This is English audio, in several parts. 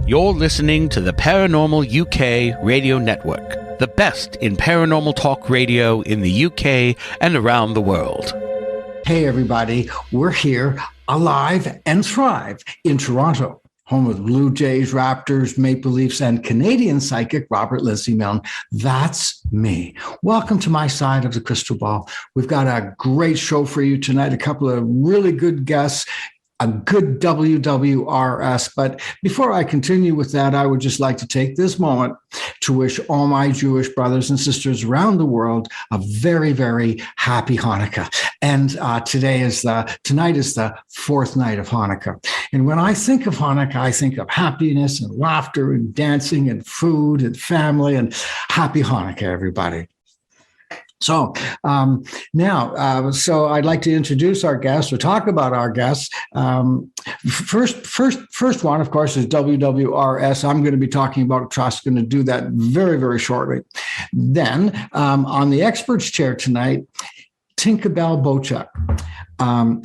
You're listening to the Paranormal UK Radio Network, the best in paranormal talk radio in the UK and around the world. Hey everybody, we're here, alive and thrive in Toronto, home of Blue Jays, Raptors, Maple Leafs, and Canadian psychic Robert Lindsy Milne. That's me. Welcome to my side of the crystal ball. We've got a great show for you tonight, a couple of really good guests, a good WWRS. But before I continue with that, I would just like to take this moment to wish all my Jewish brothers and sisters around the world a very, very happy Hanukkah. And tonight is the fourth night of Hanukkah. And when I think of Hanukkah, I think of happiness and laughter and dancing and food and family, and happy Hanukkah, everybody. So so I'd like to introduce our guests or talk about our guests. First one, of course, is WWRS. I'm going to be talking about trust. Going to do that very, very shortly. Then on the experts chair tonight, Tinka Bel Boczek.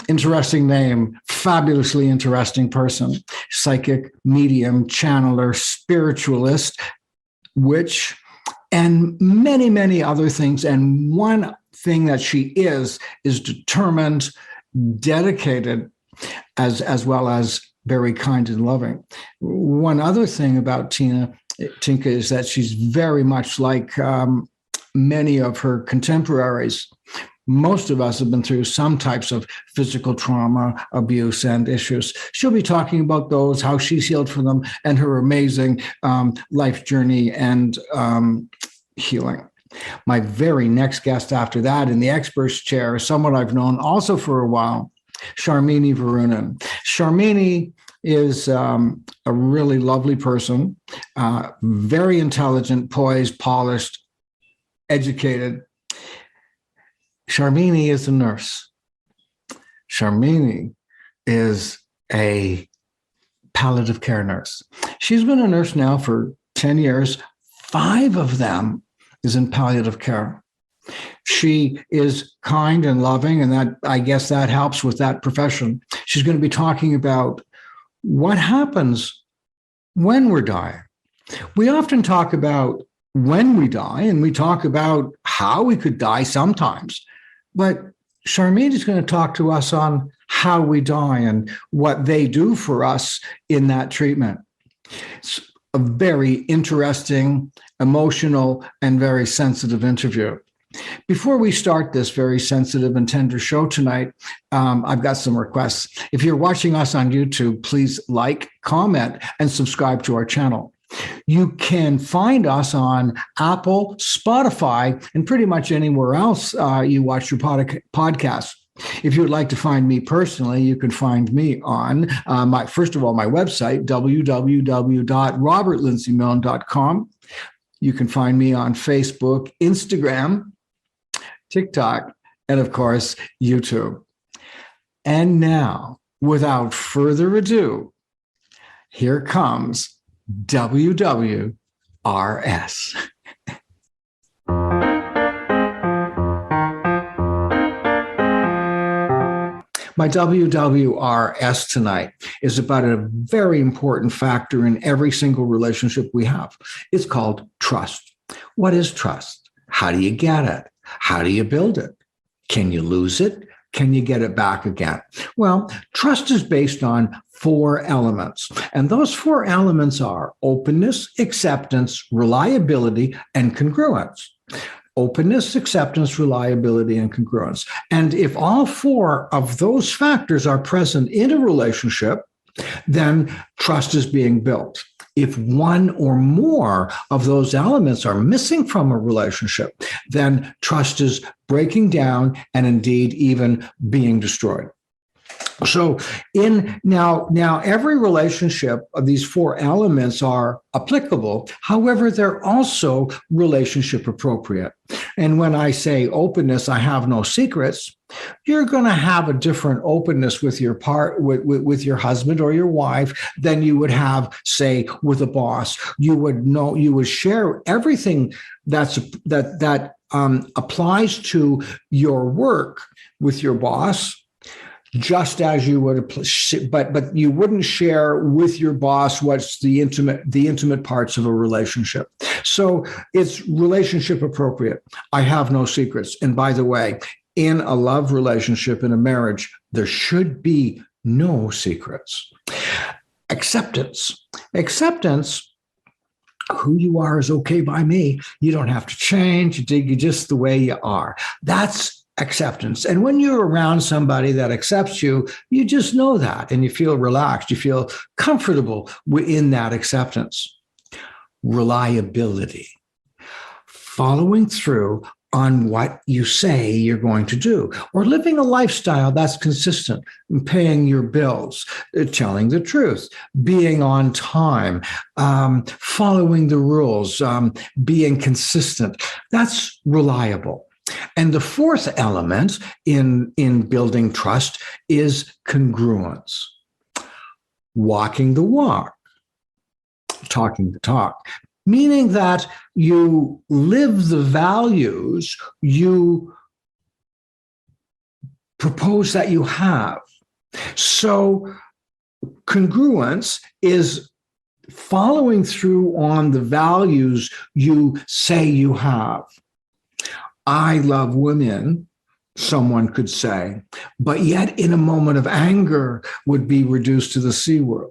Interesting name, fabulously interesting person, psychic, medium, channeler, spiritualist, witch, and many, many other things. And one thing that she is determined, dedicated, as well as very kind and loving. One other thing about Tinka is that she's very much like many of her contemporaries. Most of us have been through some types of physical trauma, abuse, and issues. She'll be talking about those, how she's healed from them, and her amazing life journey and healing. My very next guest after that in the experts chair is someone I've known also for a while, Sharmini Varunan. Sharmini is a really lovely person, very intelligent, poised, polished, educated. Sharmini is a nurse. Sharmini is a palliative care nurse. She's been a nurse now for 10 years. 5 of them is in palliative care. She is kind and loving, and that, I guess, that helps with that profession. She's going to be talking about what happens when we're dying. We often talk about when we die, and we talk about how we could die sometimes. But Sharmini is going to talk to us on how we die and what they do for us in that treatment. It's a very interesting, emotional, and very sensitive interview. Before we start this very sensitive and tender show tonight, I've got some requests. If you're watching us on YouTube, please like, comment, and subscribe to our channel. You can find us on Apple, Spotify, and pretty much anywhere else you watch your podcast. If you would like to find me personally, you can find me on my website, www.robertlindsymilne.com. You can find me on Facebook, Instagram, TikTok, and of course, YouTube. And now, without further ado, here comes WWRS. My WWRS tonight is about a very important factor in every single relationship we have. It's called trust. What is trust? How do you get it? How do you build it? Can you lose it? Can you get it back again? Well, trust is based on 4 elements. And those 4 elements are openness, acceptance, reliability, and congruence. Openness, acceptance, reliability, and congruence. And if all 4 of those factors are present in a relationship, then trust is being built. If one or more of those elements are missing from a relationship, then trust is breaking down and indeed even being destroyed. So now every relationship of these 4 elements are applicable. However, they're also relationship appropriate. And when I say openness, I have no secrets. You're going to have a different openness with your with your husband or your wife than you would have, say, with a boss. You would share everything that applies to your work with your boss. just as you would, but you wouldn't share with your boss what's the intimate parts of a relationship. So it's relationship appropriate. I have no secrets. And by the way, in a love relationship, in a marriage, there should be no secrets. Acceptance. Who you are is okay by me. You don't have to change. You're just the way you are. That's acceptance. And when you're around somebody that accepts you, you just know that and you feel relaxed. You feel comfortable in that acceptance. Reliability. Following through on what you say you're going to do, or living a lifestyle that's consistent, paying your bills, telling the truth, being on time, following the rules, being consistent. That's reliable. And the fourth element in building trust is congruence. Walking the walk, talking the talk. Meaning that you live the values you propose that you have. So congruence is following through on the values you say you have. I love women, someone could say, but yet in a moment of anger would be reduced to the C word.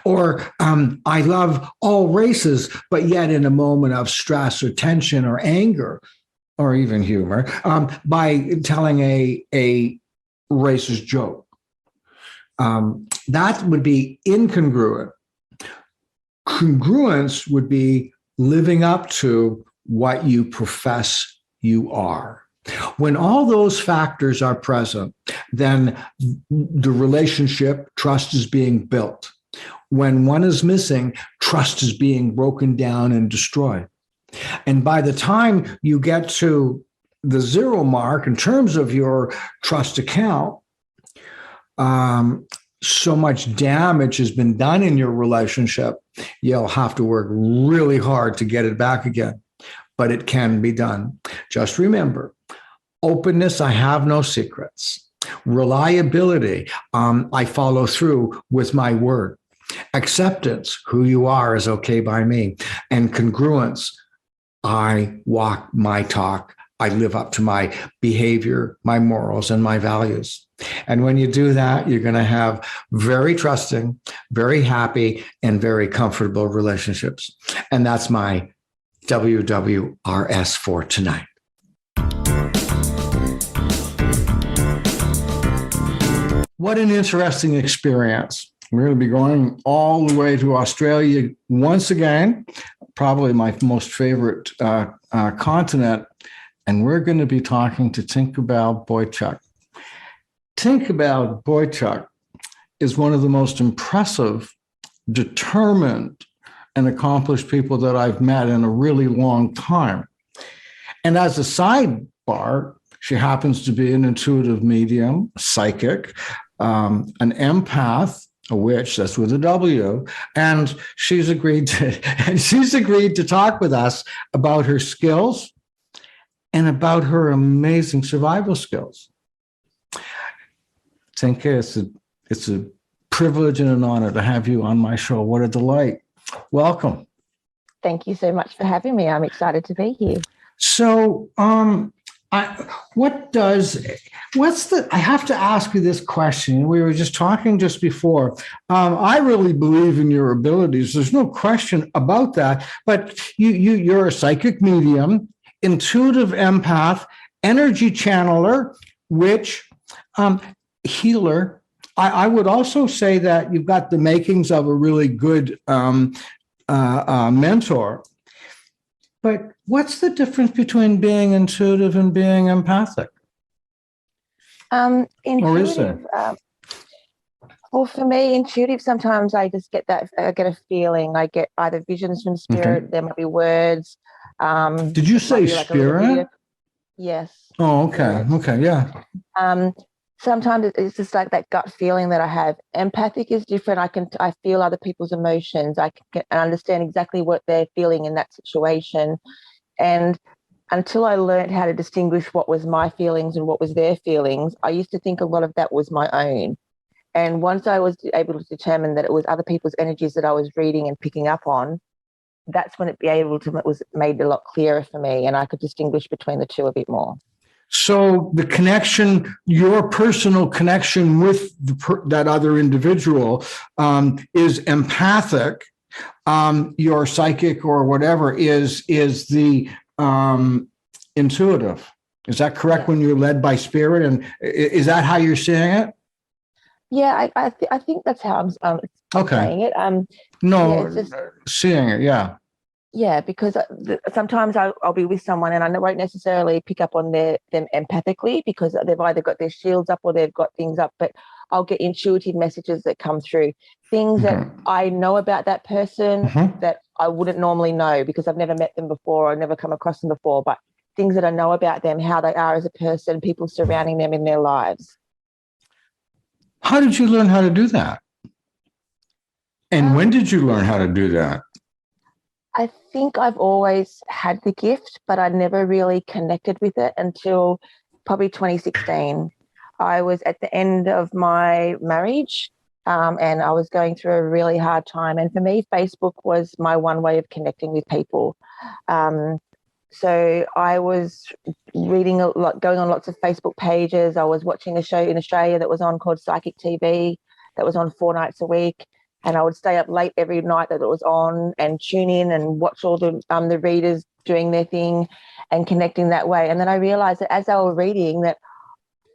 Or I love all races, but yet in a moment of stress or tension or anger, or even humor, by telling a racist joke. That would be incongruent. Congruence would be living up to what you profess you are. When all those factors are present, then the relationship, trust is being built. When one is missing, trust is being broken down and destroyed. And by the time you get to the zero mark in terms of your trust account, so much damage has been done in your relationship, you'll have to work really hard to get it back again. But it can be done. Just remember, openness, I have no secrets. Reliability, I follow through with my word. Acceptance, who you are is okay by me. And congruence, I walk my talk. I live up to my behavior, my morals, and my values. And when you do that, you're going to have very trusting, very happy, and very comfortable relationships. And that's my WWRS for tonight. What an interesting experience. We're going to be going all the way to Australia once again, probably my most favorite continent. And we're going to be talking to Tinka Bel Boczek. Tinka Bel Boczek is one of the most impressive, determined, and accomplished people that I've met in a really long time. And as a sidebar, she happens to be an intuitive medium, psychic, an empath, a witch, that's with a W, and she's agreed to talk with us about her skills and about her amazing survival skills. Tinka, it's a privilege and an honor to have you on my show. What a delight. Welcome. Thank you so much for having me. I'm excited to be here. So, I have to ask you this question. We were just talking just before. I really believe in your abilities. There's no question about that. But you're a psychic medium, intuitive empath, energy channeler, witch, healer. I would also say that you've got the makings of a really good mentor. But what's the difference between being intuitive and being empathic? Or is there? Well, for me, intuitive, sometimes I just get that, I get a feeling. I get either visions from spirit, there might be words. Did you say spirit? Yes. Oh, okay. Yes. Okay, yeah. Sometimes it's just like that gut feeling that I have. Empathic is different. I feel other people's emotions. I can understand exactly what they're feeling in that situation. And until I learned how to distinguish what was my feelings and what was their feelings, I used to think a lot of that was my own. And once I was able to determine that it was other people's energies that I was reading and picking up on, that's when it was made a lot clearer for me, and I could distinguish between the two a bit more. So the connection, your personal connection with that other individual is empathic. Your psychic or whatever is the intuitive. Is that correct? When you're led by spirit, and is that how you're seeing it? Yeah, I think that's how I'm saying it. No, it's just, seeing it, yeah. Yeah, because sometimes I'll be with someone and I won't necessarily pick up on them empathically because they've either got their shields up or they've got things up, but I'll get intuitive messages that come through, things that I know about that person that I wouldn't normally know because I've never met them before or never come across them before, but things that I know about them, how they are as a person, people surrounding them in their lives. How did you learn how to do that? And when did you learn how to do that? I think I've always had the gift, but I never really connected with it until probably 2016. I was at the end of my marriage and I was going through a really hard time. And for me, Facebook was my one way of connecting with people. So I was reading a lot, going on lots of Facebook pages. I was watching a show in Australia that was on called Psychic TV that was on 4 nights a week. And I would stay up late every night that it was on and tune in and watch all the readers doing their thing and connecting that way. And then I realized that as they were reading, that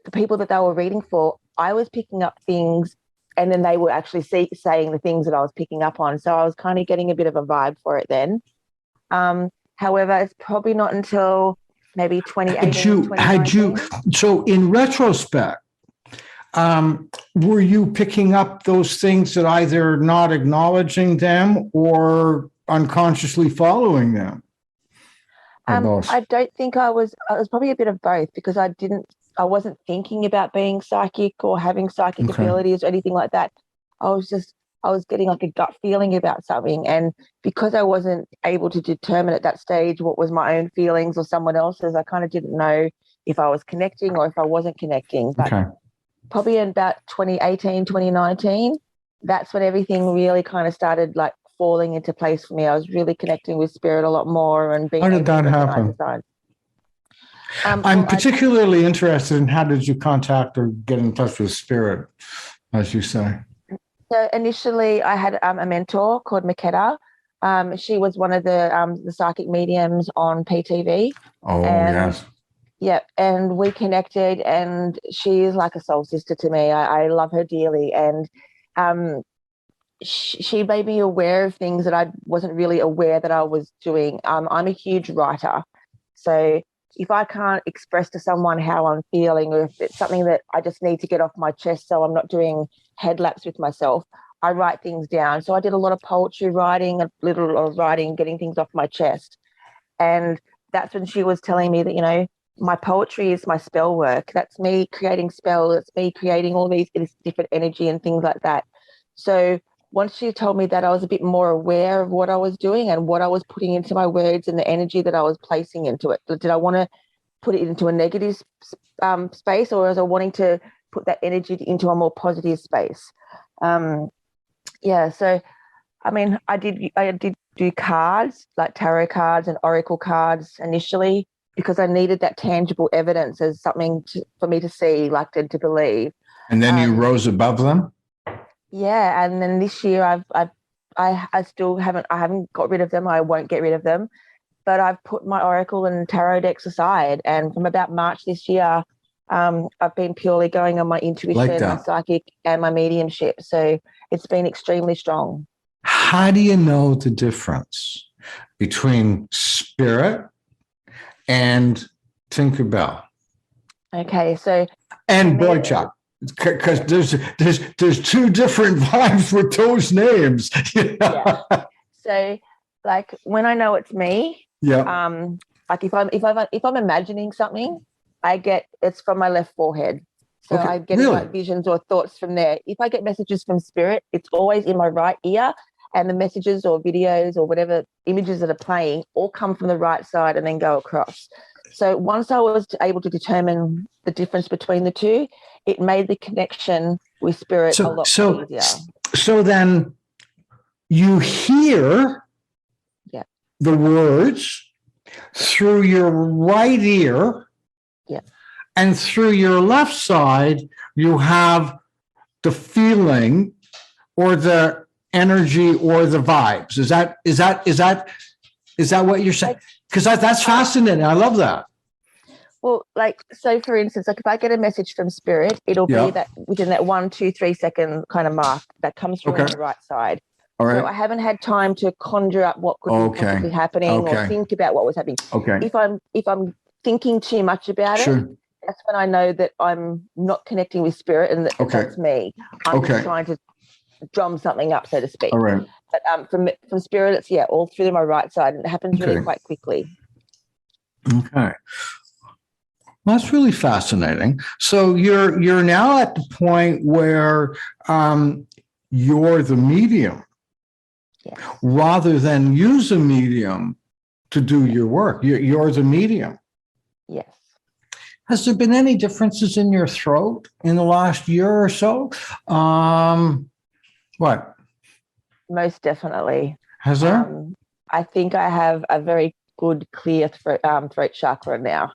the people that they were reading for, I was picking up things and then they were actually saying the things that I was picking up on. So I was kind of getting a bit of a vibe for it then. However, it's probably not until maybe 2018, so in retrospect, were you picking up those things that either not acknowledging them or unconsciously following them? I don't think I was probably a bit of both because I wasn't thinking about being psychic or having psychic abilities or anything like that. I was getting like a gut feeling about something. And because I wasn't able to determine at that stage what was my own feelings or someone else's, I kind of didn't know if I was connecting or if I wasn't connecting. But probably in about 2018, 2019, that's when everything really kind of started like falling into place for me. I was really connecting with spirit a lot more and being. How did that happen? I'm particularly interested in how did you contact or get in touch with spirit, as you say? So initially I had a mentor called Makeda. She was one of the psychic mediums on PTV. Oh, yes. Yeah, and we connected, and she is like a soul sister to me. I love her dearly, and she made me aware of things that I wasn't really aware that I was doing. I'm a huge writer, so if I can't express to someone how I'm feeling, or if it's something that I just need to get off my chest so I'm not doing headlaps with myself, I write things down. So I did a lot of poetry writing, a little of writing, getting things off my chest, and that's when she was telling me that, my poetry is my spell work. That's me creating spells. It's me creating all these different energy and things like that. So once she told me that, I was a bit more aware of what I was doing and what I was putting into my words and the energy that I was placing into it. Did I want to put it into a negative space, or was I wanting to put that energy into a more positive space? So I mean, I did do cards, like tarot cards and oracle cards initially, because I needed that tangible evidence as something for me to see, like to believe. And then you rose above them? Yeah, and then this year I still haven't got rid of them. I won't get rid of them, but I've put my oracle and tarot decks aside. And from about March this year, I've been purely going on my intuition, my psychic, and my mediumship. So it's been extremely strong. How do you know the difference between spirit and Tinka Bel? Okay, so and Boczek, because there's two different vibes with those names. Yeah. So, like when I know it's me, like if I'm imagining something, it's from my left forehead. So I get like visions or thoughts from there. If I get messages from spirit, it's always in my right ear, and the messages or videos or whatever images that are playing all come from the right side and then go across. So once I was able to determine the difference between the two, it made the connection with spirit a lot easier. So then you hear the words through your right ear, and through your left side, you have the feeling or the energy or the vibes. Is that what you're saying? Because that's fascinating. I love that. Well, like, so for instance, like if I get a message from spirit, it'll be that within that 1, 2, 3 second kind of mark that comes through on the right side. All right. So I haven't had time to conjure up what could be possibly happening or think about what was happening. Okay. If I'm thinking too much about it, that's when I know that I'm not connecting with spirit and that's me. I'm just trying to drum something up, so to speak. All right. But from spirit, it's all through my right side, and it happens really quite quickly. Okay. Well, that's really fascinating. So you're now at the point where you're the medium, rather than use a medium to do your work. You're the medium. Yes. Has there been any differences in your throat in the last year or so? What? Most definitely. Has there? I think I have a very good, clear throat chakra now.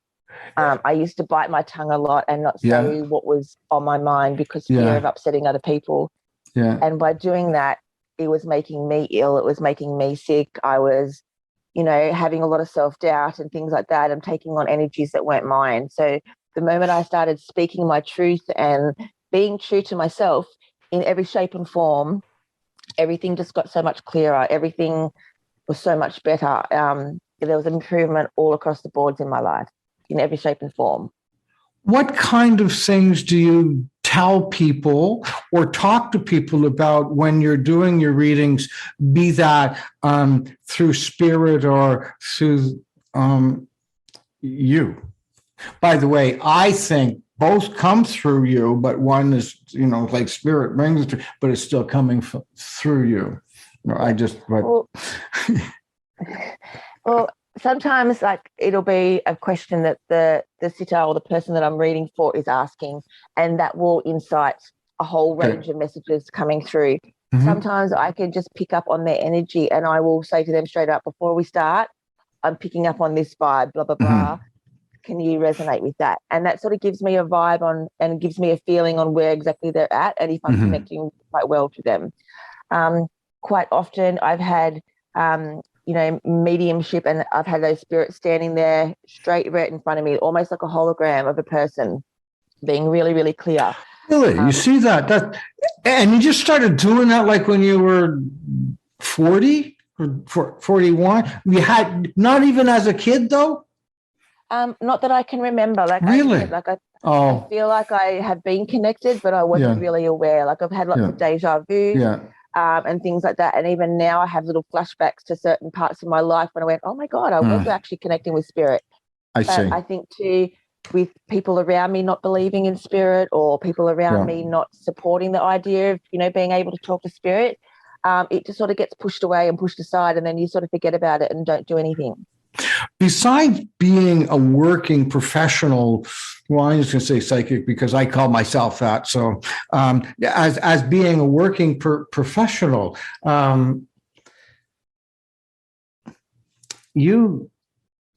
I used to bite my tongue a lot and not say what was on my mind because fear of upsetting other people. Yeah. And by doing that, it was making me ill. It was making me sick. I was, having a lot of self-doubt and things like that. I'm taking on energies that weren't mine. So the moment I started speaking my truth and being true to myself in every shape and form, everything just got so much clearer. Everything was so much better. There was improvement all across the boards in my life, in every shape and form. What kind of things do you tell people or talk to people about when you're doing your readings, be that through spirit or through you? By the way, I think both come through you, but one is, like spirit brings it, but it's still coming through you. Well, sometimes it'll be a question that the sitter or the person that I'm reading for is asking, and that will incite a whole range of messages coming through. Mm-hmm. Sometimes I can just pick up on their energy, and I will say to them straight up before we start, I'm picking up on this vibe, blah, blah, blah. Mm-hmm. Can you resonate with that? And that sort of gives me a vibe on and gives me a feeling on where exactly they're at and if I'm connecting quite well to them. Quite often I've had mediumship, and I've had those spirits standing there straight right in front of me, almost like a hologram of a person, being really, really clear. Really? You see that? And you just started doing that like when you were 40 or 41? You had, not even as a kid though? Not that I can remember. Really? I feel like I have been connected, but I wasn't really aware. Like I've had lots of deja vu. And things like that. And even now I have little flashbacks to certain parts of my life when I went, oh my God, I was actually connecting with spirit. I see. I think too, with people around me not believing in spirit, or people around me not supporting the idea of, being able to talk to spirit, it just sort of gets pushed away and pushed aside, and then you sort of forget about it and don't do anything. Besides being a working professional, well, I'm just going to say psychic because I call myself that. So as being a working professional, you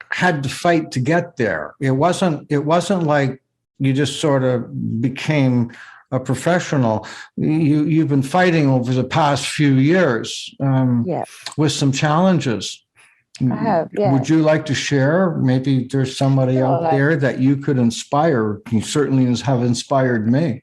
had to fight to get there. It wasn't like you just sort of became a professional. You've been fighting over the past few years with some challenges. I have, Would you like to share? Maybe there's somebody out there that you could inspire. You certainly have inspired me.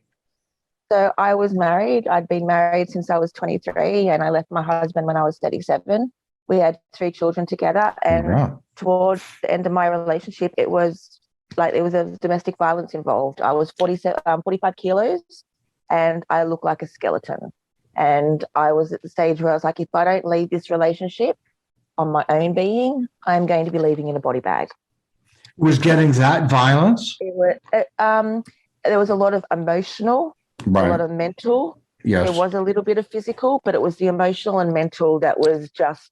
So I was married. I'd been married since I was 23, and I left my husband when I was 37. We had 3 children together, and towards the end of my relationship, it was a domestic violence involved. I was 45 kilos, and I looked like a skeleton. And I was at the stage where I was like, if I don't leave this relationship on my own being, I'm going to be leaving in a body bag. Was getting that violence? There was a lot of emotional, a lot of mental, Yes. There was a little bit of physical, but it was the emotional and mental that was just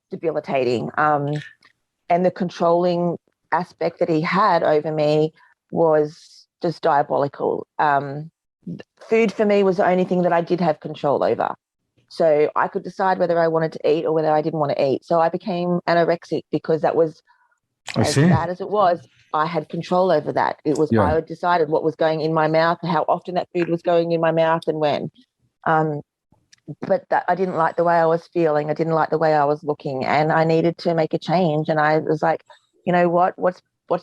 debilitating. And the controlling aspect that he had over me was just diabolical. Food for me was the only thing that I did have control over. So I could decide whether I wanted to eat or whether I didn't want to eat. So I became anorexic because that was, as bad as it was, I had control over that. It was, I decided what was going in my mouth, how often that food was going in my mouth and when. But that, I didn't like the way I was feeling. I didn't like the way I was looking, and I needed to make a change. And I was like, you know what? What's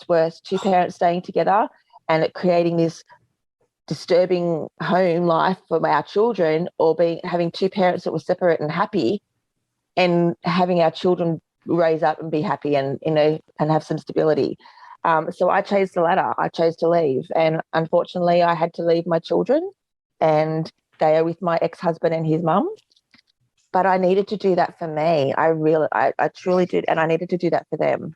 worse? Two parents staying together and it creating this disturbing home life for our children, or having two parents that were separate and happy, and having our children raise up and be happy and, you know, and have some stability. So I chose the latter. I chose to leave, and unfortunately I had to leave my children, and they are with my ex-husband and his mum. But I needed to do that for me. I truly did, and I needed to do that for them.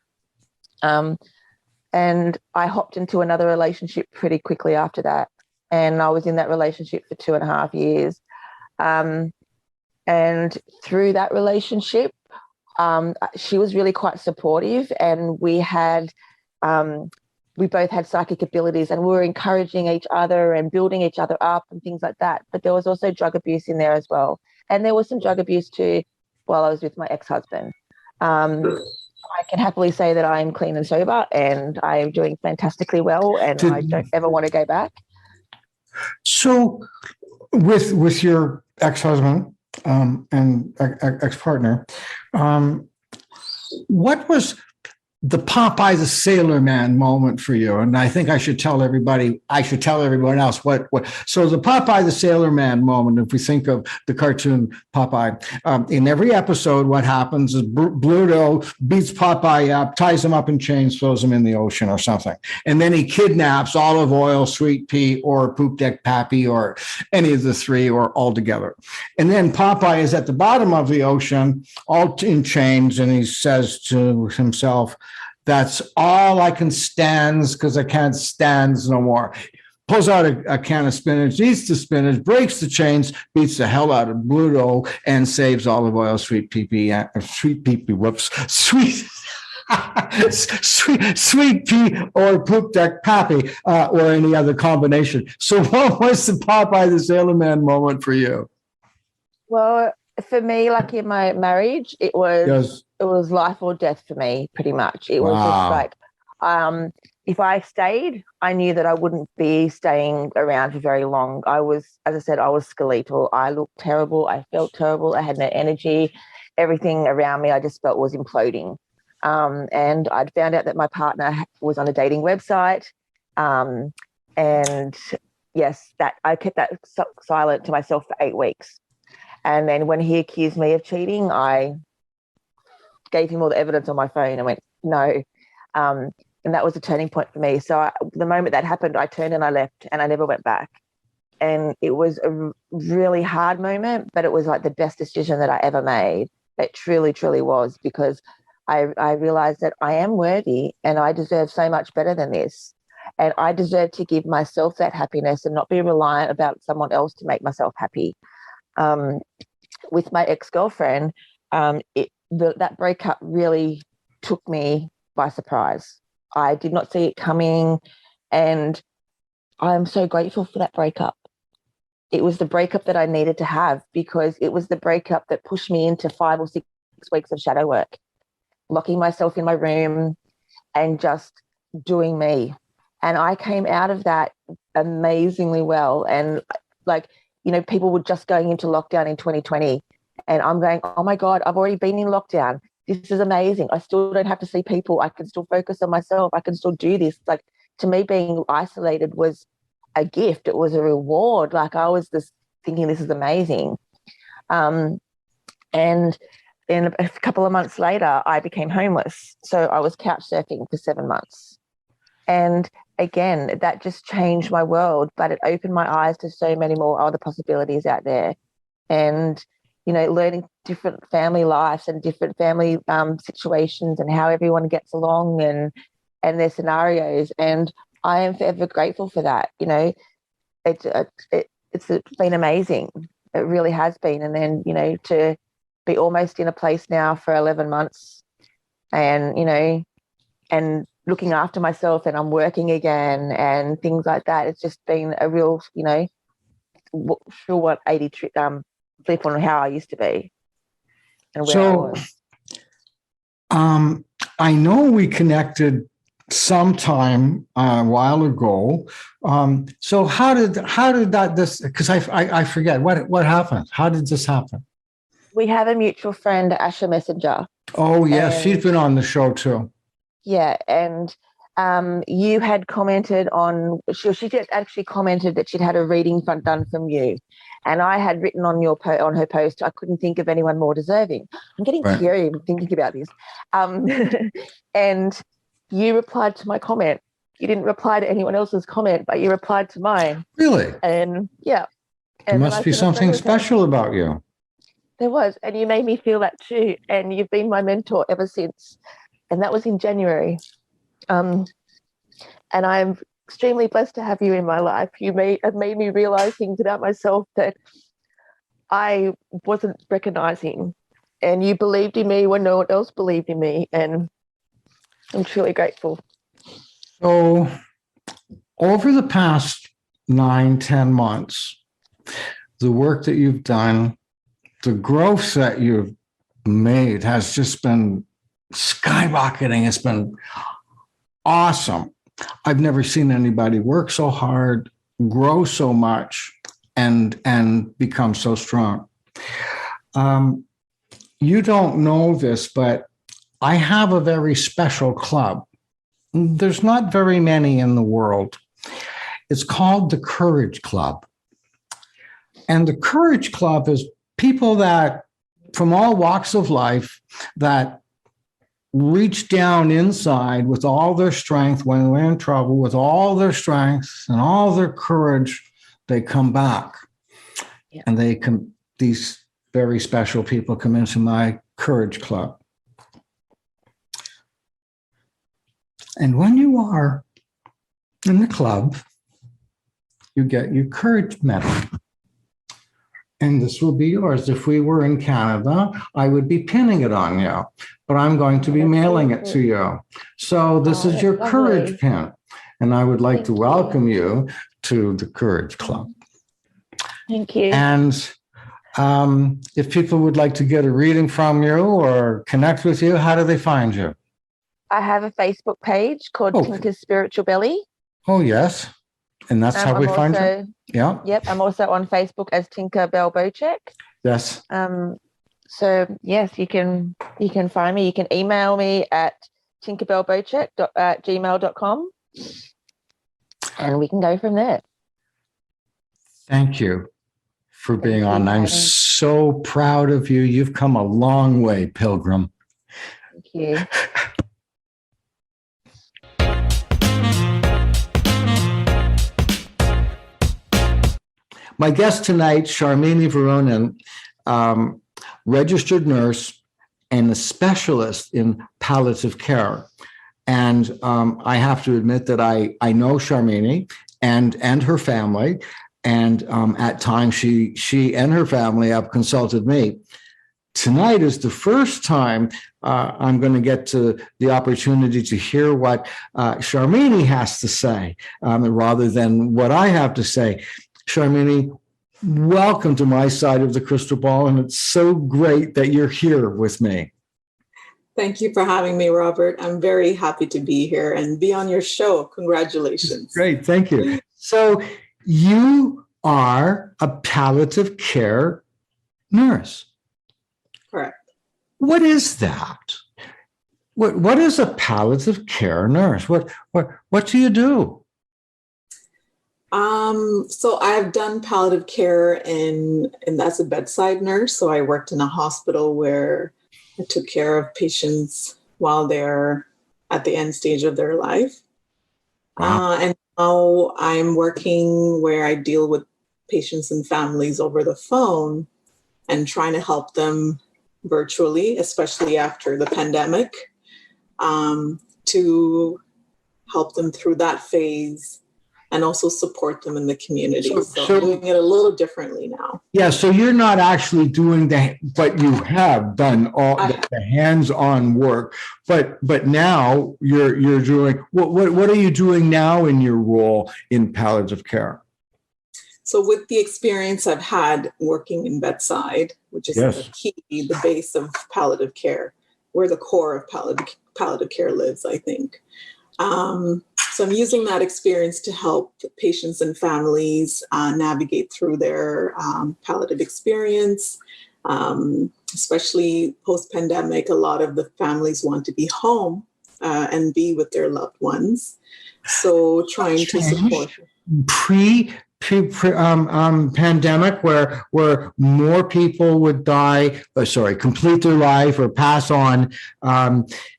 And I hopped into another relationship pretty quickly after that. And I was in that relationship for 2.5 years. And through that relationship, she was really quite supportive, and we both had psychic abilities, and we were encouraging each other and building each other up and things like that. But there was also drug abuse in there as well. And there was some drug abuse too while I was with my ex-husband. I can happily say that I'm clean and sober, and I'm doing fantastically well, and I don't ever want to go back. So with your ex-husband and ex-partner, what was the Popeye the Sailor Man moment for you? And I think I should tell everybody, everyone else what. So the Popeye the Sailor Man moment, if we think of the cartoon Popeye, in every episode, what happens is Bluto beats Popeye up, ties him up in chains, throws him in the ocean or something. And then he kidnaps Olive Oil, Sweet Pea, or Poop Deck Pappy, or any of the three, or all together. And then Popeye is at the bottom of the ocean, all in chains, and he says to himself, "That's all I can stand, because I can't stand no more." Pulls out a can of spinach, eats the spinach, breaks the chains, beats the hell out of Bluto, and saves Olive Oil, Sweet Pea, Sweet Pea, or Poop Deck Pappy, or any other combination. So what was the Popeye the Sailor Man moment for you? Well, for me, like in my marriage, it was life or death for me, pretty much. It was just like, if I stayed, I knew that I wouldn't be staying around for very long. I was, as I said, I was skeletal. I looked terrible. I felt terrible. I had no energy. Everything around me, I just felt was imploding. And I'd found out that my partner was on a dating website. And yes, that I kept that silent to myself for 8 weeks. And then when he accused me of cheating, I gave him all the evidence on my phone and went, no. And that was a turning point for me. So the moment that happened, I turned and I left, and I never went back. And it was a really hard moment, but it was like the best decision that I ever made. It truly, truly was, because I realized that I am worthy and I deserve so much better than this. And I deserve to give myself that happiness and not be reliant about someone else to make myself happy. With my ex-girlfriend, that breakup really took me by surprise. I did not see it coming, and I'm so grateful for that breakup. It was the breakup that I needed to have, because it was the breakup that pushed me into 5 or 6 weeks of shadow work, locking myself in my room and just doing me. And I came out of that amazingly well. And like, you know, people were just going into lockdown in 2020, and I'm going, oh my God, I've already been in lockdown. This is amazing. I still don't have to see people. I can still focus on myself. I can still do this. Like, to me, being isolated was a gift. It was a reward. Like, I was just thinking, this is amazing. And then a couple of months later, I became homeless. So I was couch surfing for 7 months. And again, that just changed my world, but it opened my eyes to so many more other possibilities out there. And, you know, learning different family lives and different family situations and how everyone gets along and their scenarios. And I am forever grateful for that. You know, it's it's been amazing. It really has been. And then, you know, to be almost in a place now for 11 months and, you know, and looking after myself, and I'm working again and things like that. It's just been a real, you know, sure what 80 flip on how I used to be and where I was. I know we connected sometime a while ago. So how did this? Because I forget what happened. How did this happen? We have a mutual friend, Asha Messenger. Oh yes, she's been on the show too. Yeah, and you had commented on. She just actually commented that she'd had a reading done from you, and I had written on on her post, I couldn't think of anyone more deserving. I'm getting teary thinking about this. And you replied to my comment. You didn't reply to anyone else's comment, but you replied to mine. Really? And yeah. There must be something special about you. There was, and you made me feel that too. And you've been my mentor ever since. And that was in January. And I'm extremely blessed to have you in my life. You have made me realize things about myself that I wasn't recognizing. And you believed in me when no one else believed in me. And I'm truly grateful. So over the past 9-10 months, the work that you've done, the growth that you've made has just been skyrocketing. It's been awesome. I've never seen anybody work so hard, grow so much, and become so strong. You don't know this, but I have a very special club. There's not very many in the world. It's called the Courage Club. And the Courage Club is people that from all walks of life that reach down inside with all their strength when they're in trouble, with all their strength and all their courage, they come back. Yeah. And these very special people come into my Courage Club. And when you are in the club, you get your courage medal. And this will be yours. If we were in Canada, I would be pinning it on you, but I'm going to be mailing it to you. So this is your courage pin. And I would like to welcome you to the Courage Club. Thank you. And if people would like to get a reading from you or connect with you, how do they find you? I have a Facebook page called Tinka's Spiritual Belly. Oh, yes. And that's how we find you? Yeah. Yep. I'm also on Facebook as Tinka Bel Boczek. Yes. So, yes, you can find me. You can email me at tinkabelboczek@gmail.com and we can go from there. Thank you for being on. I'm so proud of you. You've come a long way, Pilgrim. Thank you. My guest tonight, Sharmini Varunan, registered nurse and a specialist in palliative care. And I have to admit that I know Sharmini and her family. And at times she and her family have consulted me. Tonight is the first time I'm going to get to the opportunity to hear what Sharmini has to say rather than what I have to say. Sharmini, welcome to my side of the crystal ball, and it's so great that you're here with me. Thank you for having me, Robert. I'm very happy to be here and be on your show. Congratulations. Great, thank you. So you are a palliative care nurse. Correct. What is that? What is a palliative care nurse? What do you do? So I've done palliative care and that's a bedside nurse. So I worked in a hospital where I took care of patients while they're at the end stage of their life. Wow. And now I'm working where I deal with patients and families over the phone and trying to help them virtually, especially after the pandemic, to help them through that phase and also support them in the community. So So- I'm doing it a little differently now. Yeah, so you're not actually doing but you have done all the hands-on work, but now you're doing, what are you doing now in your role in palliative care? So with the experience I've had working in bedside, which is the key, the base of palliative care, where the core of palliative care lives, I think. So I'm using that experience to help patients and families navigate through their palliative experience, especially post-pandemic. A lot of the families want to be home and be with their loved ones. So trying to support. Pandemic where more people would die, complete their life or pass on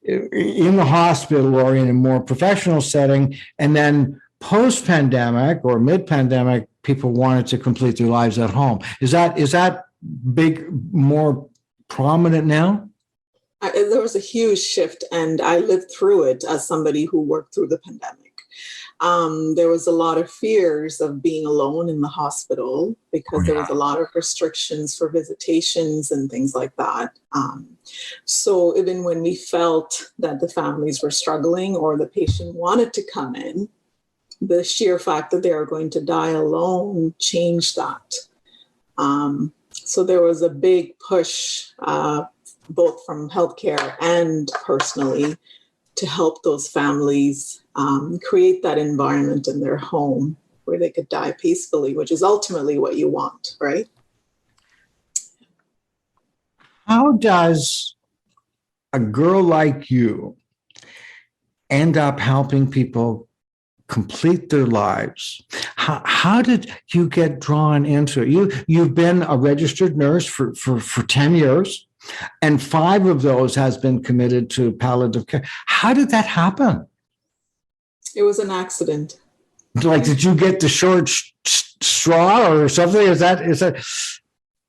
in the hospital or in a more professional setting. And then post-pandemic or mid-pandemic, people wanted to complete their lives at home. Is that more prominent now? There was a huge shift, and I lived through it as somebody who worked through the pandemic. There was a lot of fears of being alone in the hospital because there was a lot of restrictions for visitations and things like that. So even when we felt that the families were struggling or the patient wanted to come in, the sheer fact that they are going to die alone changed that. So there was a big push, both from healthcare and personally, to help those families create that environment in their home where they could die peacefully, which is ultimately what you want, right? How does a girl like you end up helping people complete their lives? How did you get drawn into it? You've been a registered nurse for 10 years, and 5 of those has been committed to palliative care. How did that happen? It was an accident. Like, did you get the short straw or something? Is that?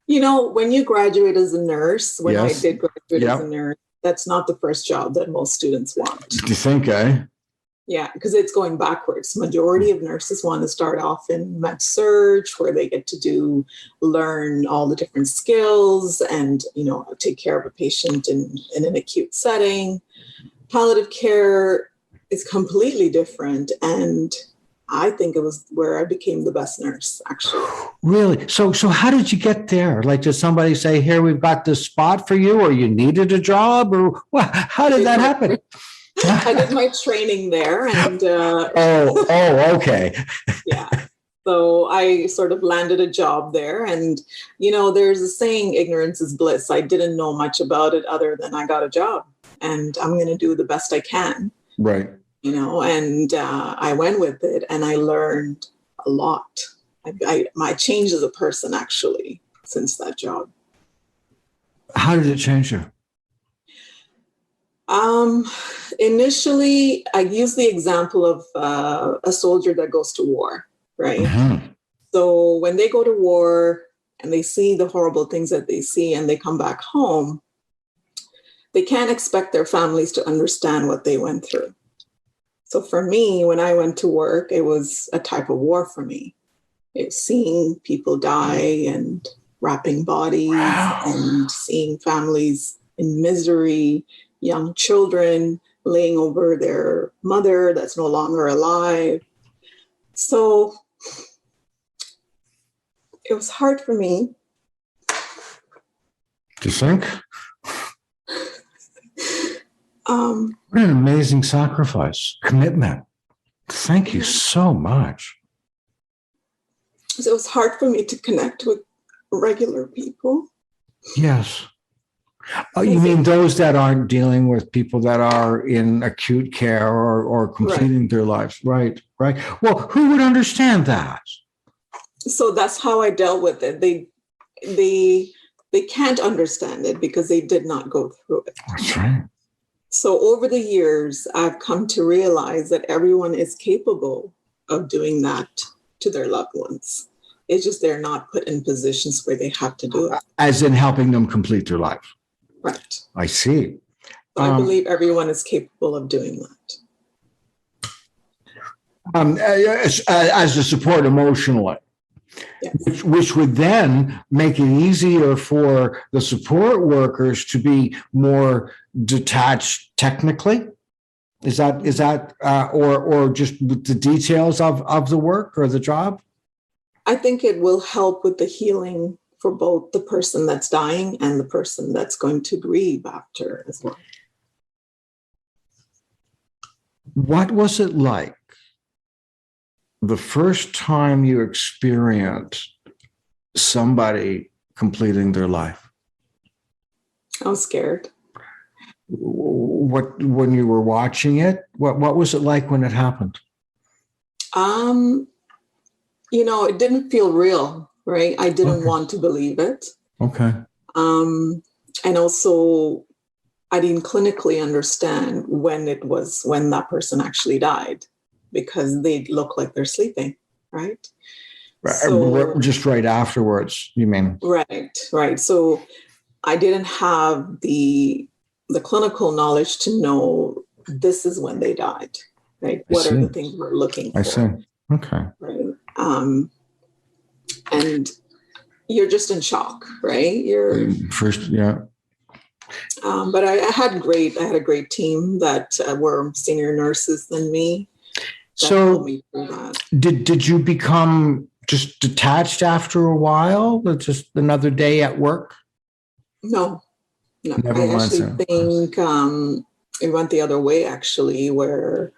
You know, when you graduate as a nurse, when I did graduate as a nurse, that's not the first job that most students want. Do you think, eh? Yeah, because it's going backwards. Majority of nurses want to start off in med surg, where they get to learn all the different skills and, take care of a patient in an acute setting. Palliative care is completely different. And I think it was where I became the best nurse, actually. Really? So how did you get there? Like, did somebody say, here, we've got this spot for you, or you needed a job, or how did that happen? I did my training there, and okay. Yeah. So I sort of landed a job there, and there's a saying, ignorance is bliss. I didn't know much about it other than I got a job, and I'm going to do the best I can. Right. And I went with it, and I learned a lot. I changed as a person, actually, since that job. How did it change you? Initially, I use the example of a soldier that goes to war, right? Mm-hmm. So when they go to war and they see the horrible things that they see and they come back home, they can't expect their families to understand what they went through. So for me, when I went to work, it was a type of war for me. It was seeing people die and wrapping bodies and seeing families in misery, young children laying over their mother that's no longer alive. So it was hard for me. Do you think? What an amazing sacrifice, commitment. Thank you so much. So it was hard for me to connect with regular people. Yes. Oh, you mean those that aren't dealing with people that are in acute care or completing their lives? Right. Well, who would understand that? So that's how I dealt with it. They can't understand it because they did not go through it. That's right. So over the years, I've come to realize that everyone is capable of doing that to their loved ones. It's just they're not put in positions where they have to do it. As in helping them complete their life. Right. I see. So I believe everyone is capable of doing that. as a support emotionally. Yes. Which would then make it easier for the support workers to be more detached technically. Is that or just the details of the work or the job? I think it will help with the healing for both the person that's dying and the person that's going to grieve after as well. What was it like the first time you experienced somebody completing their life? I was scared. When you were watching it, what was it like when it happened? It didn't feel real, right? I didn't want to believe it. Okay. And also I didn't clinically understand when that person actually died, because they look like they're sleeping, right? So, just right afterwards, you mean? Right. So I didn't have the clinical knowledge to know this is when they died, right? What are the things we're looking for? I see. Okay. Right. And you're just in shock, right? You're first, yeah. But I had a great team that were senior nurses than me. So did you become just detached after a while? Just another day at work? No. Never I once. actually think it went the other way, actually, where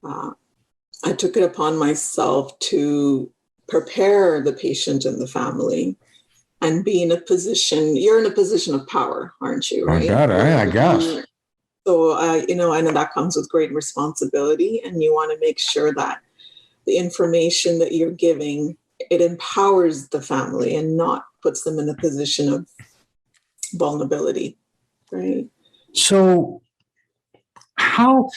I took it upon myself to prepare the patient and the family and be in a position. You're in a position of power, aren't you? Right? I guess. So, I know that comes with great responsibility, and you want to make sure that the information that you're giving, it empowers the family and not puts them in a position of vulnerability, right? So how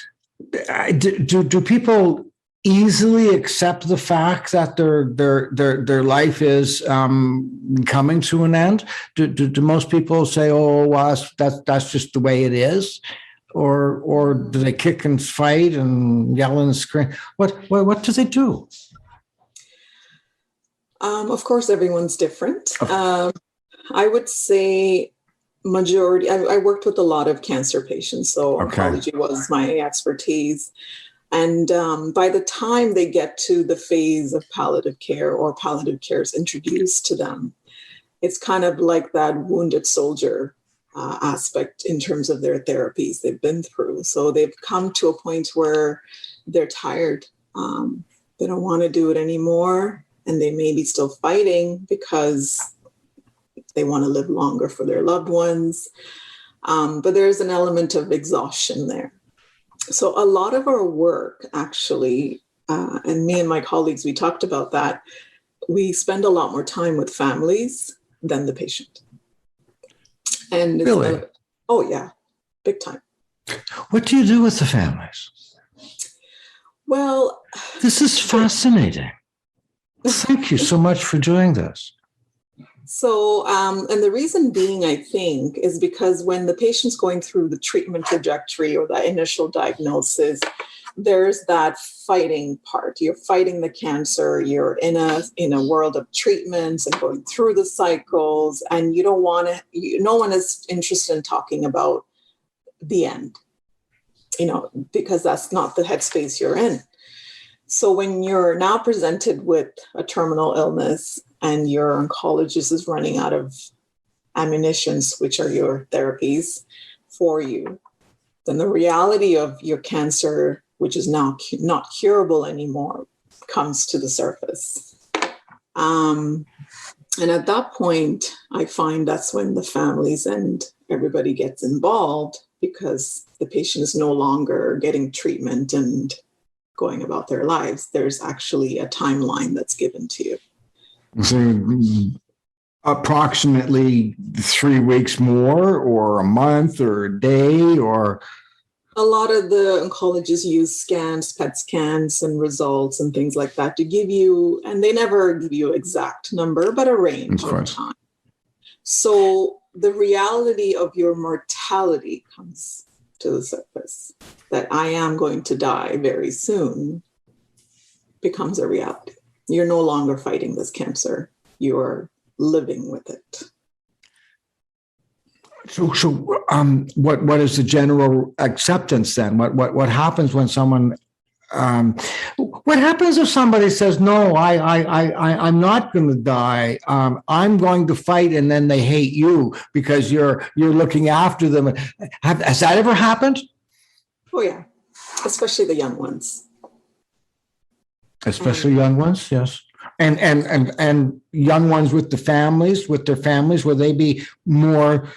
do people easily accept the fact that their life is coming to an end? Do most people say, "Oh, well, that's just the way it is," or do they kick and fight and yell and scream? What do they do? Of course, everyone's different. I would say majority. I worked with a lot of cancer patients, so oncology was my expertise. And by the time they get to the phase of palliative care, or palliative care is introduced to them, it's kind of like that wounded soldier aspect in terms of their therapies they've been through. So they've come to a point where they're tired. They don't want to do it anymore. And they may be still fighting because they want to live longer for their loved ones. But there's an element of exhaustion there. So a lot of our work, actually, and me and my colleagues, we talked about that. We spend a lot more time with families than the patient. And really? Oh, yeah, big time. What do you do with the families? Well, this is fascinating. Thank you so much for doing this. So, and the reason being, I think, is because when the patient's going through the treatment trajectory or the initial diagnosis, there's that fighting part. You're fighting the cancer. You're in a world of treatments and going through the cycles, and you don't want to. No one is interested in talking about the end, because that's not the headspace you're in. So when you're now presented with a terminal illness and your oncologist is running out of ammunitions, which are your therapies for you, then the reality of your cancer, which is now not curable anymore, comes to the surface. And at that point, I find that's when the families and everybody gets involved, because the patient is no longer getting treatment and going about their lives. There's actually a timeline that's given to you. So approximately 3 weeks more, or a month, or a day, or? A lot of the oncologists use scans, PET scans, and results and things like that to give you, and they never give you an exact number, but a range of time. So the reality of your mortality comes to the surface, that I am going to die very soon. becomes a reality. You're no longer fighting this cancer. You're living with it. So, what is the general acceptance then? What happens when someone? What happens if somebody says, "No, I'm not going to die. I'm going to fight," and then they hate you because you're looking after them? Has that ever happened? Oh yeah, especially the young ones. Especially young ones, yes. And young ones with their families, will they be more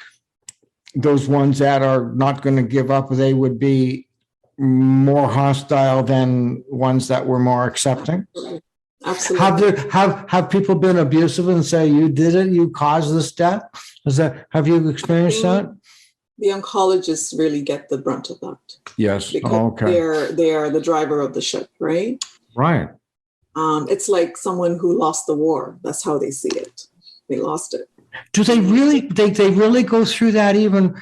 those ones that are not going to give up? They would be more hostile than ones that were more accepting? Absolutely. Have people been abusive and say, you did it, you caused this death? Have you experienced that? The oncologists really get the brunt of that. Yes. Because they are the driver of the ship, right? Right. It's like someone who lost the war. That's how they see it. They lost it. Do they really? They really go through that? Even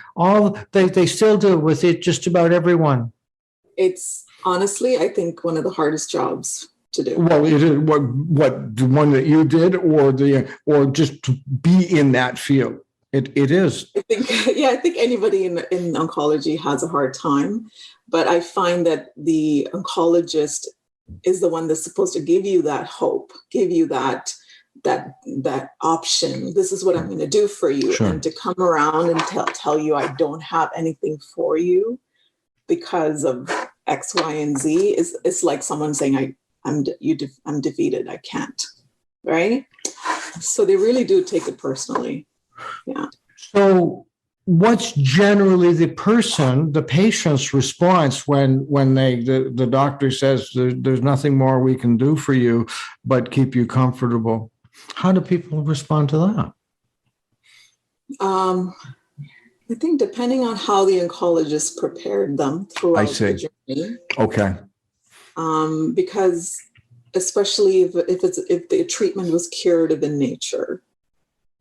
they still do with it. Just about everyone. It's honestly, I think, one of the hardest jobs to do. Well, it is what the one that you did, or just to be in that field. It is. I think anybody in oncology has a hard time, but I find that the oncologist is the one that's supposed to give you that hope, give you that option. This is what I'm going to do for you. Sure. And to come around and tell you I don't have anything for you because of X, Y, and Z it's like someone saying I'm defeated. I can't. Right. So they really do take it personally. Yeah. So what's generally the patient's response when the doctor says there's nothing more we can do for you but keep you comfortable? How do people respond to that? I think depending on how the oncologist prepared them throughout the journey. Okay. Because especially if the treatment was curative in nature,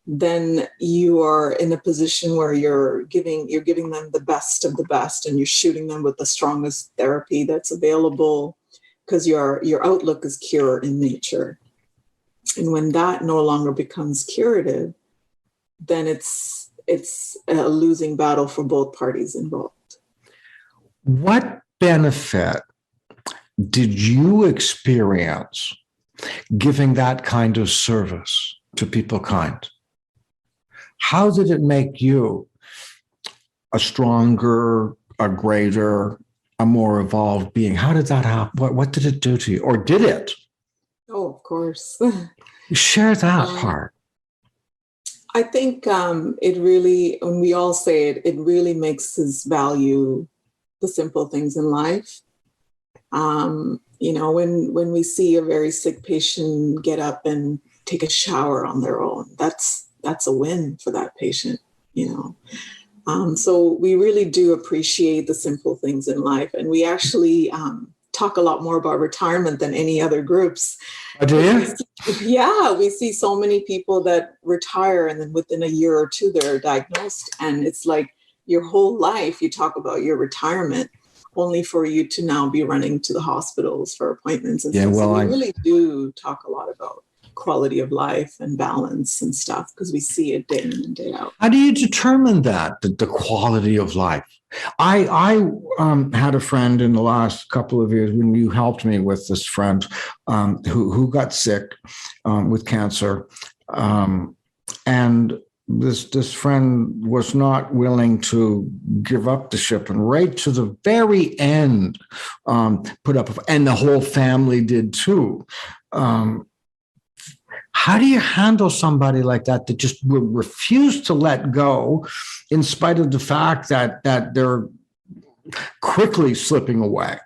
then you are in a position where you're giving them the best of the best, and you're shooting them with the strongest therapy that's available, because your outlook is cure in nature. And when that no longer becomes curative, then it's a losing battle for both parties involved. What benefit did you experience giving that kind of service to people kind? How did it make you a stronger, a greater, a more evolved being? How did that happen? What did it do to you? Or did it? Oh, of course. Share that part. I think it really, when we all say it, it really makes us value the simple things in life. When we see a very sick patient get up and take a shower on their own, that's a win for that patient, So we really do appreciate the simple things in life. And we actually talk a lot more about retirement than any other groups. Oh, do you? Yeah, we see so many people that retire and then within a year or two, they're diagnosed. And it's like your whole life, you talk about your retirement, only for you to now be running to the hospitals for appointments. And stuff. So we really do talk a lot about quality of life and balance and stuff, because we see it day in and day out. How do you determine that, the quality of life? I had a friend in the last couple of years when you helped me with this friend who got sick with cancer. And this friend was not willing to give up the ship, and right to the very end put up, and the whole family did too. How do you handle somebody like that just will refuse to let go in spite of the fact that they're quickly slipping away?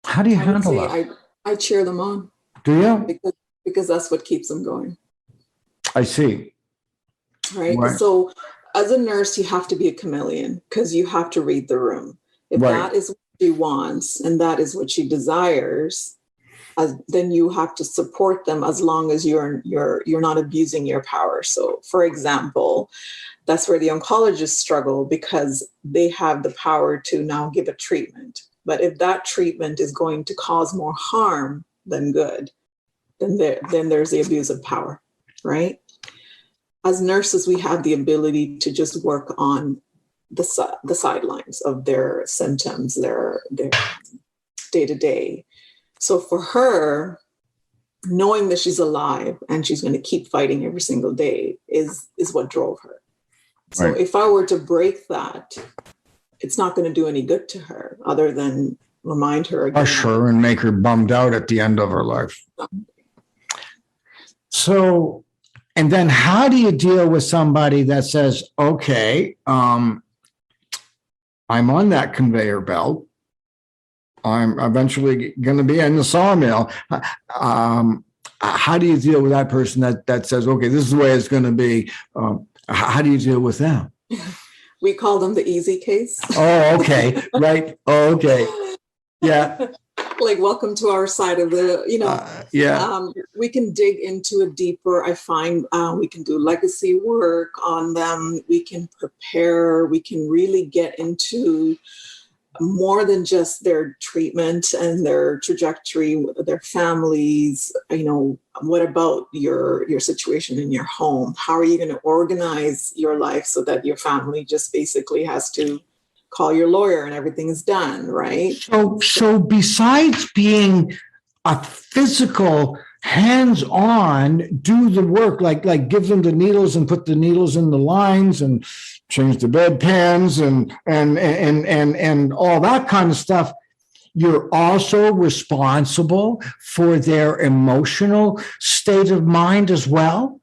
How do you handle that? I cheer them on. Do you? Because that's what keeps them going. I see. Right. So as a nurse, you have to be a chameleon, because you have to read the room. If that is what she wants and that is what she desires, then you have to support them as long as you're not abusing your power. So, for example, that's where the oncologists struggle, because they have the power to now give a treatment. But if that treatment is going to cause more harm than good, then there's the abuse of power, right? As nurses, we have the ability to just work on the sidelines of their symptoms, their day-to-day. So for her, knowing that she's alive and she's going to keep fighting every single day is what drove her. So Right. if I were to break that, it's not going to do any good to her other than remind her again. Crush her and make her bummed out at the end of her life. So, and then how do you deal with somebody that says, okay, I'm on that conveyor belt. I'm eventually going to be in the sawmill. How do you deal with that person that says, okay, this is the way it's going to be? How do you deal with them? We call them the easy case. Oh, okay. Right. Oh, okay. Yeah. Like, welcome to our side of the, Yeah. We can dig into it deeper. I find we can do legacy work on them. We can prepare. We can really get into more than just their treatment and their trajectory, their families. What about your situation in your home? How are you going to organize your life so that your family just basically has to call your lawyer and everything is done, right? So besides being a physical, hands-on, do the work, like give them the needles and put the needles in the lines and change the bedpans and all that kind of stuff, you're also responsible for their emotional state of mind as well?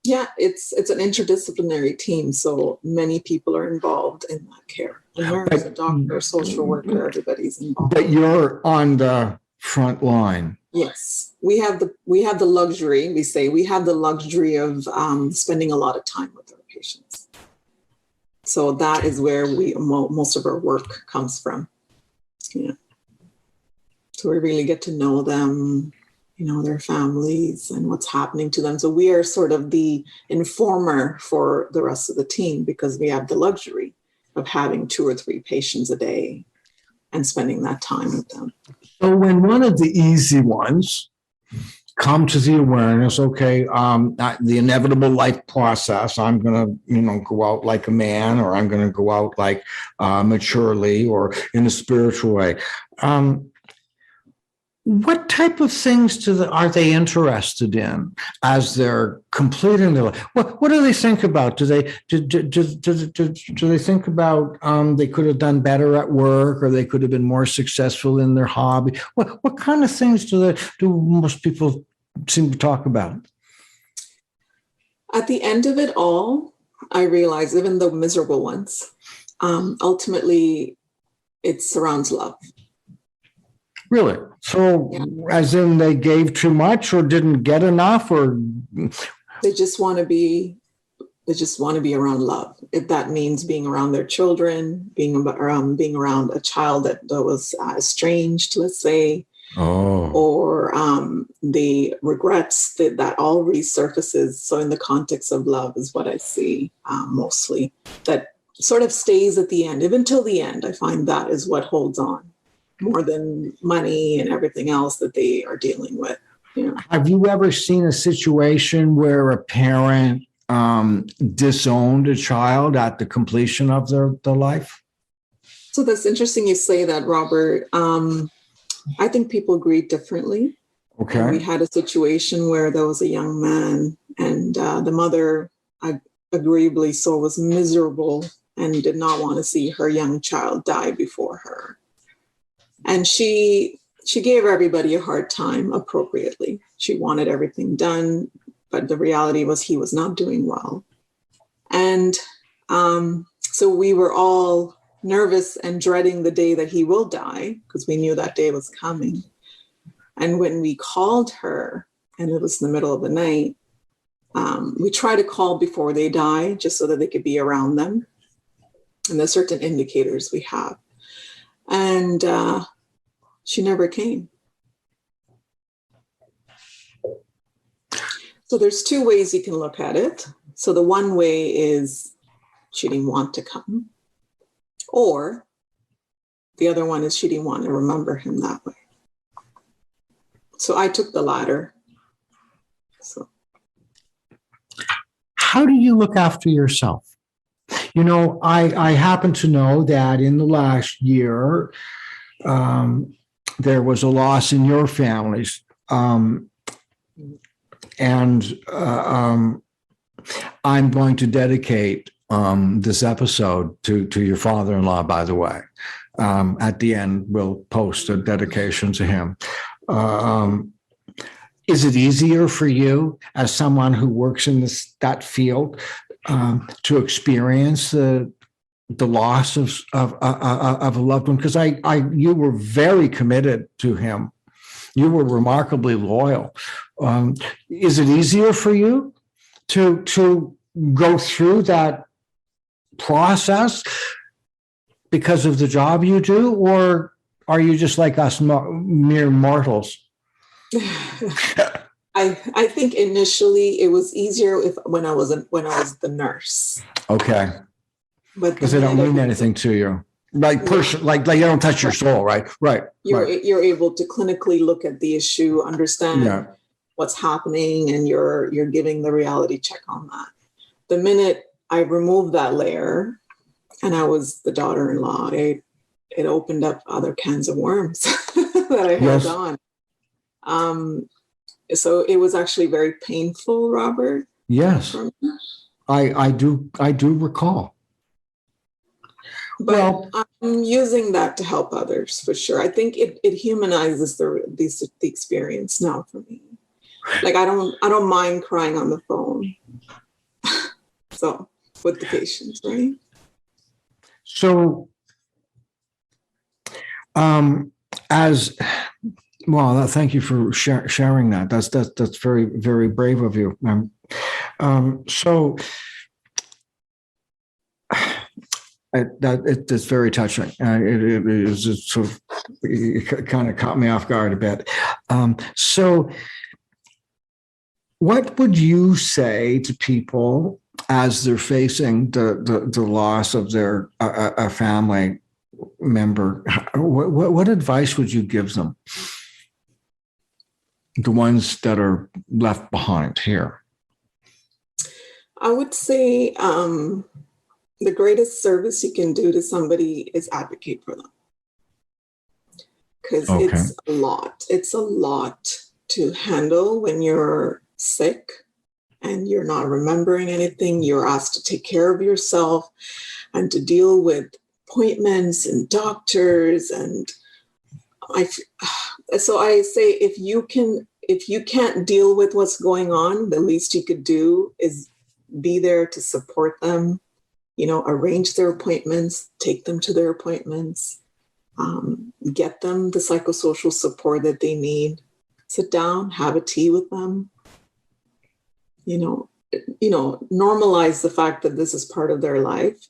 Yeah, it's an interdisciplinary team, so many people are involved in that care. A nurse, a doctor, a social worker, everybody's involved. But you're on the front line. Yes, we have the luxury. We have the luxury of spending a lot of time with our patients. So that is where most of our work comes from. Yeah. So we really get to know them, their families and what's happening to them. So we are sort of the informer for the rest of the team because we have the luxury of having 2 or 3 patients a day and spending that time with them. So when one of the easy ones come to the awareness, okay, the inevitable life process, I'm going to, go out like a man, or I'm going to go out like maturely or in a spiritual way. What type of things are they interested in as they're completing their life? What do they think about? Do they think about they could have done better at work, or they could have been more successful in their hobby? What kind of things do most people seem to talk about? At the end of it all, I realize, even the miserable ones, ultimately it surrounds love. Really? So, yeah. As in they gave too much or didn't get enough, or they just want to be around love. If that means being around their children, being around a child that was estranged, let's say, or the regrets that all resurfaces. So in the context of love is what I see mostly, that sort of stays at the end, even till the end. I find that is what holds on more than money and everything else that they are dealing with. Yeah. Have you ever seen a situation where a parent disowned a child at the completion of their life? So that's interesting you say that, Robert. I think people grieve differently. Okay. And we had a situation where there was a young man, and the mother, agreeably so, was miserable and did not want to see her young child die before her. And she gave everybody a hard time appropriately. She wanted everything done, but the reality was he was not doing well. And so we were all nervous and dreading the day that he will die, because we knew that day was coming. And when we called her, and it was in the middle of the night, we try to call before they die, just so that they could be around them. And there's certain indicators we have. And she never came. So there's 2 ways you can look at it. So the one way is she didn't want to come, or the other one is she didn't want to remember him that way. So I took the latter. So. How do you look after yourself? You know, I happen to know that in the last year, there was a loss in your families. I'm going to dedicate this episode to your father-in-law, by the way. At the end, we'll post a dedication to him. Is it easier for you as someone who works in that field to experience the loss of a loved one? Because you were very committed to him. You were remarkably loyal. Is it easier for you to go through that process because of the job you do, or are you just like us mere mortals? I think initially it was easier when I was the nurse. Okay. But because they don't mean anything to you. Like they don't touch your soul, right? Right. You're able to clinically look at the issue, understand what's happening, and you're giving the reality check on that. The minute I removed that layer and I was the daughter-in-law, it opened up other cans of worms that I held on. So it was actually very painful, Robert. Yes. I do recall. But I'm using that to help others for sure. I think it humanizes the experience now for me. Like I don't mind crying on the phone. So with the patients, right? So thank you for sharing that. That's very, very brave of you. It's very touching. It kind of caught me off guard a bit. So what would you say to people as they're facing the loss of their a family member? What advice would you give them? The ones that are left behind here. I would say the greatest service you can do to somebody is advocate for them. Because it's a lot. It's a lot to handle when you're sick and you're not remembering anything. You're asked to take care of yourself and to deal with appointments and doctors. And so I say, if you can't deal with what's going on, the least you could do is be there to support them, arrange their appointments, take them to their appointments, get them the psychosocial support that they need, sit down, have a tea with them, normalize the fact that this is part of their life.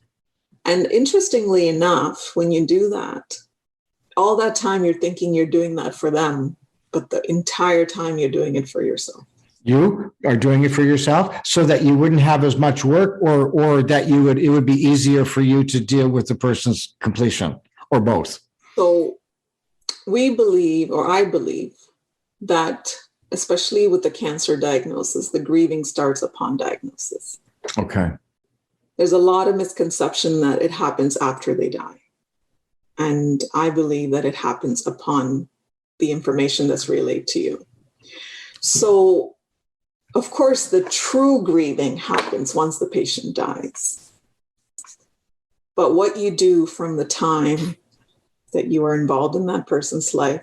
And interestingly enough, when you do that, all that time you're thinking you're doing that for them, but the entire time you're doing it for yourself. You are doing it for yourself so that you wouldn't have as much work, or that it would be easier for you to deal with the person's completion, or both. So I believe that especially with the cancer diagnosis, the grieving starts upon diagnosis. Okay. There's a lot of misconception that it happens after they die. And I believe that it happens upon the information that's relayed to you. So, of course, the true grieving happens once the patient dies. But what you do from the time that you are involved in that person's life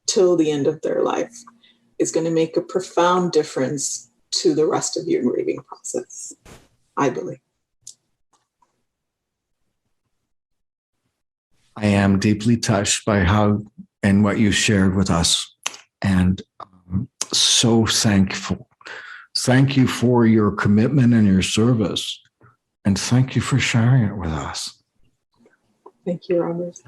till the end of their life is going to make a profound difference to the rest of your grieving process, I believe. I am deeply touched by how and what you shared with us, and so thankful. Thank you for your commitment and your service, and thank you for sharing it with us. Thank you, Robert.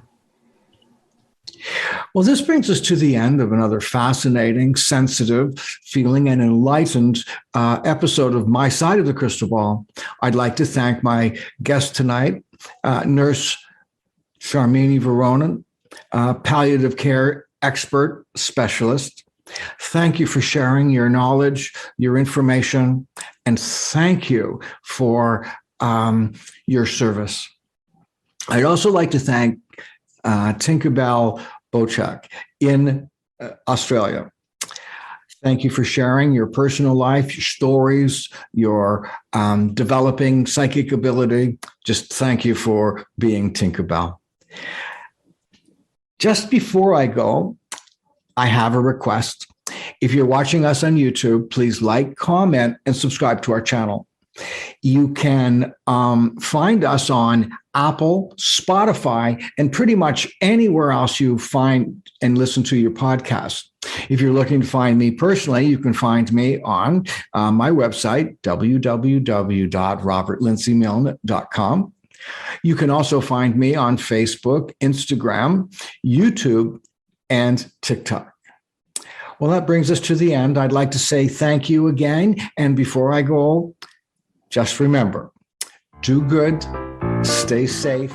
Well, this brings us to the end of another fascinating, sensitive, feeling, and enlightened episode of My Side of the Crystal Ball. I'd like to thank my guest tonight, Nurse Sharmini Varunan, palliative care expert specialist, Thank you for sharing your knowledge, your information, and thank you for your service. I'd also like to thank Tinka Bel Boczek in Australia. Thank you for sharing your personal life, your stories, your developing psychic ability. Just thank you for being Tinka Bel. Just before I go, I have a request. If you're watching us on YouTube, please like, comment, and subscribe to our channel. You can find us on Apple, Spotify, and pretty much anywhere else you find and listen to your podcast. If you're looking to find me personally, you can find me on my website, www.robertlindsymilne.com. You can also find me on Facebook, Instagram, YouTube, and TikTok. Well, that brings us to the end. I'd like to say thank you again. And before I go, just remember, do good, stay safe,